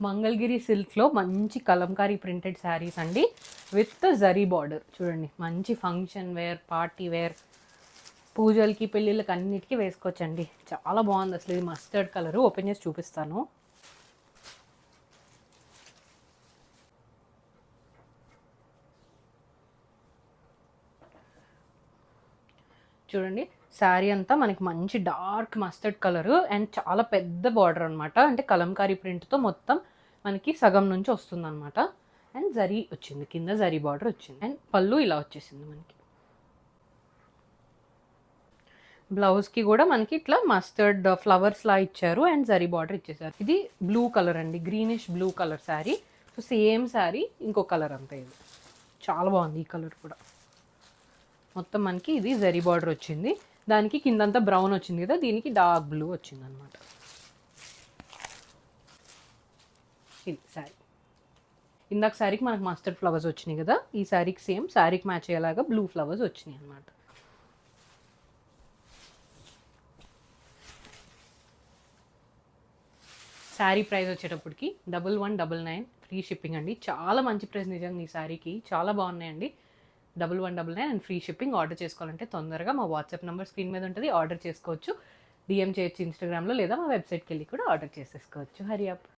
మంగళగిరి సిల్క్లో మంచి కలంకారీ ప్రింటెడ్ శారీస్ అండి, విత్ జరీ బార్డర్. చూడండి, మంచి ఫంక్షన్ వేర్, పార్టీ వేర్, పూజలకి పెళ్ళిళ్ళకి అన్నిటికీ వేసుకోవచ్చండి. చాలా బాగుంది అసలు. ఇది మస్టర్డ్ కలర్. ఓపెన్ చేసి చూపిస్తాను. చూడండి, శారీ అంతా మనకి మంచి డార్క్ మస్టర్డ్ కలర్ అండ్ చాలా పెద్ద బార్డర్ అనమాట. అంటే కలంకారీ ప్రింట్తో మొత్తం మనకి సగం నుంచి వస్తుంది అనమాట. అండ్ జరీ వచ్చింది, కింద జరీ బార్డర్ వచ్చింది. అండ్ పళ్ళు ఇలా వచ్చేసింది మనకి. బ్లౌజ్కి కూడా మనకి ఇట్లా మస్టర్డ్ ఫ్లవర్స్లా ఇచ్చారు అండ్ జరీ బార్డర్ ఇచ్చేసారు. ఇది బ్లూ కలర్ అండి, greenish blue colour sari. So same sari ఇంకో కలర్ అంతా. ఇది చాలా బాగుంది. ఈ కలర్ కూడా మొత్తం మనకి ఇది జరీ బార్డర్ వచ్చింది. దానికి కిందంతా బ్రౌన్ వచ్చింది కదా, దీనికి డార్క్ బ్లూ వచ్చింది అనమాట. ఇది శారీ. ఇందాక శారీకి మనకు మస్టర్డ్ ఫ్లవర్స్ వచ్చినాయి కదా, ఈ శారీకి సేమ్ శారీకి మ్యాచ్ అయ్యేలాగా బ్లూ ఫ్లవర్స్ వచ్చినాయి అనమాట. శారీ ప్రైస్ వచ్చేటప్పటికి 1199 ఫ్రీ షిప్పింగ్ అండి. చాలా మంచి ప్రైస్ నిజంగా. ఈ శారీకి చాలా బాగున్నాయండి. 1199 అండ్ ఫ్రీ షిప్పింగ్. ఆర్డర్ చేసుకోవాలంటే తొందరగా మా వాట్సాప్ నెంబర్ స్క్రీన్ మీద ఉంటుంది, ఆర్డర్ చేసుకోవచ్చు. డిఎం చేయొచ్చు ఇన్స్టాగ్రామ్లో, లేదా మా వెబ్సైట్కి వెళ్ళి కూడా ఆర్డర్ చేసేసుకోవచ్చు. హరి అప్.